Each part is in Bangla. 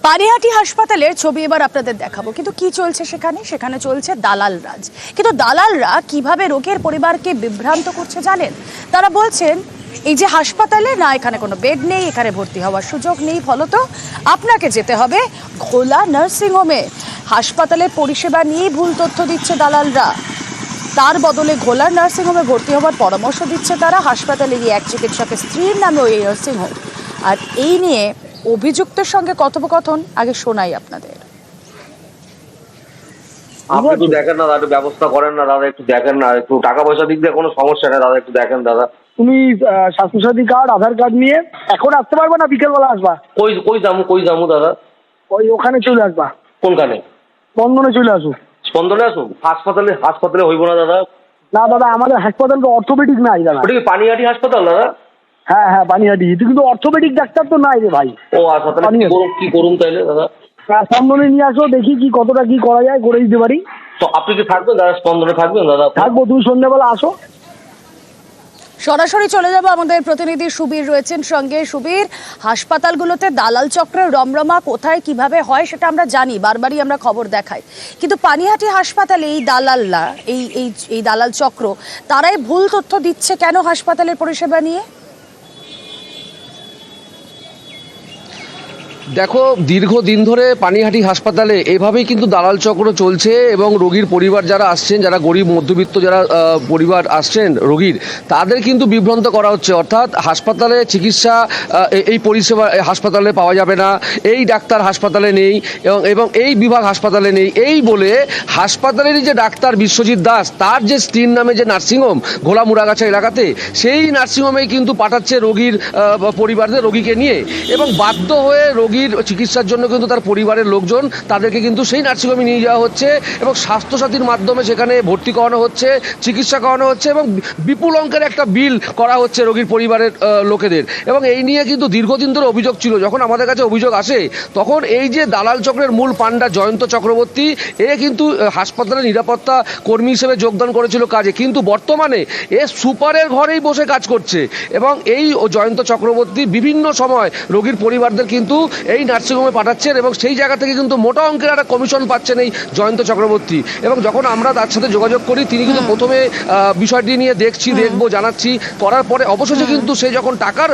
পানিহাটি হাসপাতালের ছবি এবার আপনাদের দেখাবো, কিন্তু কি চলছে সেখানে? সেখানে চলছে দালাল রাজ। কিন্তু দালালরা কিভাবে রোগীর পরিবারকে বিভ্রান্ত করছে জানেন? তারা বলছেন এই যে হাসপাতালে না, এখানে কোনো বেড নেই, এখানে ভর্তি হওয়ার সুযোগ নেই, ফলত আপনাকে যেতে হবে ঘোলা নার্সিংহোমে। হাসপাতালের পরিষেবা নিয়ে ভুল তথ্য দিচ্ছে দালালরা। তার বদলে ঘোলার নার্সিংহোমে ভর্তি হওয়ার পরামর্শ দিচ্ছে তারা। হাসপাতালে গিয়ে এক চিকিৎসকের স্ত্রীর নামে ওই নার্সিংহোম। আর এই নিয়ে অভিযুক্তের সঙ্গে কথোপকথন আগে শোনাই আপনাদের। আপনি একটু দেখেন না দাদা, একটু ব্যবস্থা করেন না দাদা, একটু দেখেন না, একটু টাকা পয়সা দিক দিয়ে কোনো সমস্যা নেই দাদা, একটু দেখেন দাদা। তুমি স্বাস্থ্যসাথী কার্ড, আধার কার্ড নিয়ে এখন আসতে পারবে না, বিকেলবেলা আসবা। কই যামু দাদা? ওই ওখানে চলে আসবা। কোনখানে? স্পন্দনে চলে আসো। স্পন্দনে আসুন? হাসপাতালে হইব না দাদা। না দাদা, আমাদের হাসপাতাল তো অর্থোপেডিক নাই দাদা। ওটা কি পানিহাটি হাসপাতাল দাদা? হ্যাঁ হ্যাঁ, পানিহাটি, কিন্তু অর্থোপেডিক ডাক্তার তো নাই রে ভাই। ও আচ্ছা, তাহলে কি করুন তাইলে দাদা? স্পন্দনে নিয়ে আসো, দেখি কি কতটা কি করা যায়, করে দিতে পারি। তো আপনি কি থাকবেন দাদা? স্পন্দনে থাকবেন দাদা? থাকবো, তুমি সন্ধ্যাবেলা আসো। সরাসরি চলে যাব, আমাদের প্রতিনিধি সুবীর রয়েছেন সঙ্গে। সুবীর, হাসপাতালগুলোতে দালাল চক্রের রমরমা কোথায় কিভাবে হয় সেটা আমরা জানি, বারবারই আমরা খবর দেখাই, কিন্তু পানিহাটি হাসপাতালে এই দালালরা, এই দালাল চক্র, তারাই ভুল তথ্য দিচ্ছে কেন হাসপাতালের পরিষেবা নিয়ে? দেখো, দীর্ঘদিন ধরে পানিহাটি হাসপাতালে এভাবেই কিন্তু দালাল চক্র চলছে এবং রোগীর পরিবার যারা আসছেন, যারা গরিব মধ্যবিত্ত যারা পরিবার আসছেন রোগীর, তাদের কিন্তু বিভ্রান্ত করা হচ্ছে। অর্থাৎ হাসপাতালে চিকিৎসা, এই পরিষেবা হাসপাতালে পাওয়া যাবে না, এই ডাক্তার হাসপাতালে নেই এবং এই বিভাগ হাসপাতালে নেই, এই বলে হাসপাতালেরই যে ডাক্তার বিশ্বজিৎ দাস, তার যে স্ত্রীর নামে যে নার্সিংহোম ঘোলা মুড়াগাছা এলাকাতে, সেই নার্সিংহোমেই কিন্তু পাঠাচ্ছে রোগীর পরিবারদের, রোগীকে নিয়ে। এবং বাধ্য হয়ে রোগীর চিকিৎসার জন্য কিন্তু তার পরিবারের লোকজন তাদেরকে কিন্তু সেই নার্সিংহোমে নিয়ে যাওয়া হচ্ছে এবং স্বাস্থ্যসাথীর মাধ্যমে সেখানে ভর্তি করানো হচ্ছে, চিকিৎসা করানো হচ্ছে এবং বিপুল অঙ্কের একটা বিল করা হচ্ছে রোগীর পরিবারের লোকেদের। এবং এই নিয়ে কিন্তু দীর্ঘদিন ধরে অভিযোগ ছিল। যখন আমাদের কাছে অভিযোগ আসে, তখন এই যে দালাল চক্রের মূল পান্ডা জয়ন্ত চক্রবর্তী, এ কিন্তু হাসপাতালের নিরাপত্তা কর্মী হিসেবে যোগদান করেছিল কাজে, কিন্তু বর্তমানে এ সুপারের ঘরেই বসে কাজ করছে। এবং এই জয়ন্ত চক্রবর্তী বিভিন্ন সময় রোগীর পরিবারদের কিন্তু এই নার্সিংহোমে পাঠাচ্ছেন এবং সেই জায়গা থেকে কিন্তু মোটা অঙ্কের একটা কমিশন পাচ্ছেন এই জয়ন্ত চক্রবর্তী। এবং যখন আমরা তার সাথে যোগাযোগ করি, তিনি কিন্তু প্রথমে বিষয়টি নিয়ে দেখবো জানাচ্ছি করার পরে অবশেষে কিন্তু সে যখন টাকার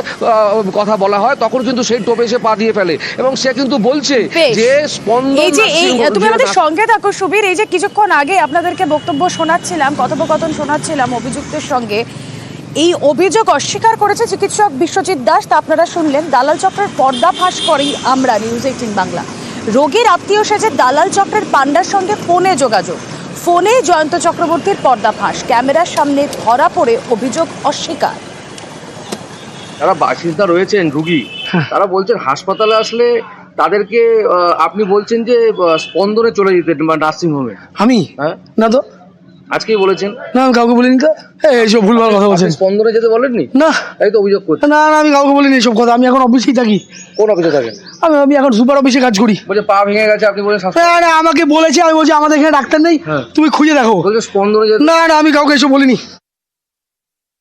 কথা বলা হয়, তখন কিন্তু সেই টোপে এসে পা দিয়ে ফেলে এবং সে কিন্তু বলছে যে স্পন্দন। তুমি আমাদের সঙ্গে থাকো সুবীর। এই যে কিছুক্ষণ আগে আপনাদেরকে বক্তব্য শোনাচ্ছিলাম, কথোপকথন শোনাচ্ছিলাম অভিযুক্তের সঙ্গে, এই অভিযোগ অস্বীকার করেছে চিকিৎসক বিশ্বজিৎ দাস। তা আপনারা শুনলেন। দালাল চক্রের পর্দাফাঁস করি আমরা, নিউজ 18 বাংলা। রোগীর আত্মীয় সেজে দালাল চক্রের পান্ডার সঙ্গে ফোনে যোগাযোগ, ফোনে জয়ন্ত চক্রবর্তীর পর্দাফাঁস, ক্যামেরার সামনে ধরা পড়ে অভিযোগ অস্বীকার। যারা বাসিন্দা রয়েছেন রুগী, তারা বলছেন হাসপাতালে আসলে তাদেরকে আপনি বলছেন যে স্পন্দনে চলে যেতে বা নার্সিংহোমে। আমি না তো, আজকেই বলেছেন। না আমি কাউকে বলিনি তো, এইসব ভুলভাল কথা বলছেন। স্পন্দনে যেতে বলেননি? না, তাই তো অভিযোগ করছেন। না না, আমি কাউকে বলিনি এইসব কথা। আমি এখন অফিসেই থাকি। কোন অফিসে থাকেন? আমি এখন সুপার অফিসে কাজ করি। বলছে পা ভেঙে গেছে, আপনি বলেন না, আমাকে বলেছে, আমি বলছি আমাদের এখানে ডাক্তার নেই, তুমি খুঁজে দেখো। বলছে স্পন্দনে যেতে। না না, আমি কাউকে এসব বলিনি।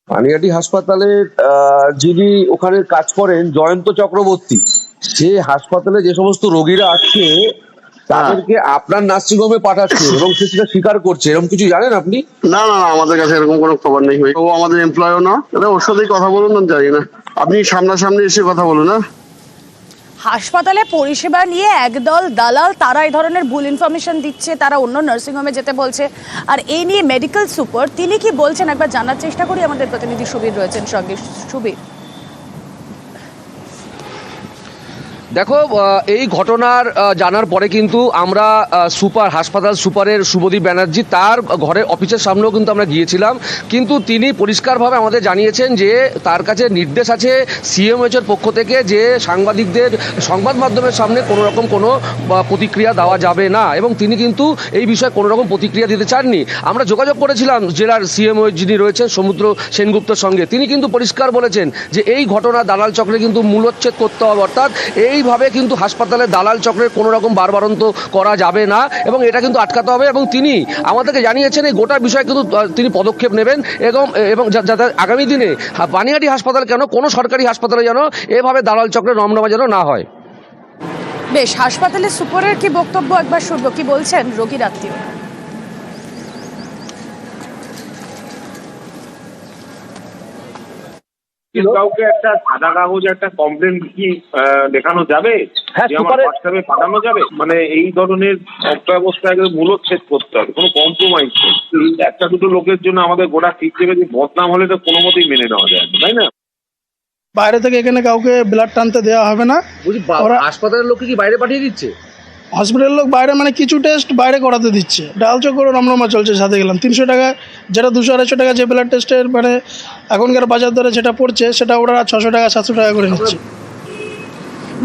পানিহাটি হাসপাতালের যিনি ওখানে কাজ করেন জয়ন্ত চক্রবর্তী, সে হাসপাতালে যে সমস্ত রোগীরা আসছে তাদেরকে আপনার নার্সিংহোমে পাঠাচ্ছে এবং সে সেটা স্বীকার করছে, এরকম কিছু জানেন আপনি? না না, আমাদের কাছে এরকম কোনো খবর নেই ভাই। ও আমাদের এমপ্লয়ও না, ওর সাথেই কথা বলুন না, জানি না। আপনি সামনাসামনি এসে কথা বলুন। না, হাসপাতালে পরিষেবা নিয়ে একদল দালাল, তারা এই ধরনের ভুল ইনফরমেশন দিচ্ছে, তারা অন্য নার্সিংহোমে যেতে বলছে। আর এই নিয়ে মেডিকেল সুপার তিনি কি বলছেন একবার জানার চেষ্টা করি। আমাদের প্রতিনিধি সুবীর রয়েছেন সঙ্গে। সুবীর, দেখো, এই ঘটনার জানার পরে কিন্তু আমরা হাসপাতাল সুপারের শুভদীপ ব্যানার্জি, তার ঘরের অফিসের সামনেও কিন্তু আমরা গিয়েছিলাম। কিন্তু তিনি পরিষ্কারভাবে আমাদের জানিয়েছেন যে তার কাছে নির্দেশ আছে সিএমএইচের পক্ষ থেকে যে সাংবাদিকদের সংবাদ মাধ্যমের সামনে কোনো রকম কোনো প্রতিক্রিয়া দেওয়া যাবে না, এবং তিনি কিন্তু এই বিষয়ে কোনো রকম প্রতিক্রিয়া দিতে চাননি। আমরা যোগাযোগ করেছিলাম জেলার সিএমও যিনি রয়েছেন সমুদ্র সেনগুপ্তর সঙ্গে, তিনি কিন্তু পরিষ্কার বলেছেন যে এই ঘটনা দালাল চক্রে কিন্তু মূলোচ্ছেদ করতে হবে। অর্থাৎ এইভাবে কিন্তু হাসপাতালে দালাল চক্রের কোনো রকম বারবারন্ত করা যাবে না এবং এটা কিন্তু আটকাতে হবে। এবং তিনি আমাদেরকে জানিয়েছেন এই গোটা বিষয়ে কিন্তু তিনি পদক্ষেপ নেবেন এবং যাতে আগামী দিনে পানিহাটি হাসপাতাল কেন, কোনো সরকারি হাসপাতালে যেন এভাবে দালাল চক্রের রমরমা যেন না হয়। বেশ, হাসপাতালে সুপারের কি বক্তব্য একবার শুনবো, কি বলছেন রোগীর আত্মীয়। কাউকে একটা সাদা কাগজ একটা কমপ্লেন কি দেখানো যাবে? হ্যাঁ, যে আমার হোয়াটসঅ্যাপে পাঠানো যাবে? মানে এই ধরনের অব্যবস্থা একদম মূলচ্ছেদ করতে হবে, কোনো কম্প্রোমাইজ নেই। একটা দুটো লোকের জন্য আমাদের গোটা সিস্টেমে যে বদনাম হলে তো কোনো মতেই মেনে নেওয়া যায় না, তাই না? বাইরে থেকে এখানে কাউকে ব্লাড টানতে দেওয়া হবে না। বলছি ওরা- হাসপাতালের লোককে কি বাইরে পাঠিয়ে দিচ্ছে? হসপিটালের লোক বাইরে মানে কিছু টেস্ট বাইরে করাতে দিচ্ছে। ডাল চক্র রমরমা চলছে, সাথে গেলাম 300 টাকা, যেটা 200-250 টাকা যে ব্লাড টেস্টের মানে এখনকার বাজার দরে যেটা পড়ছে সেটা ওরা 600 টাকা 700 টাকা করে নিচ্ছে।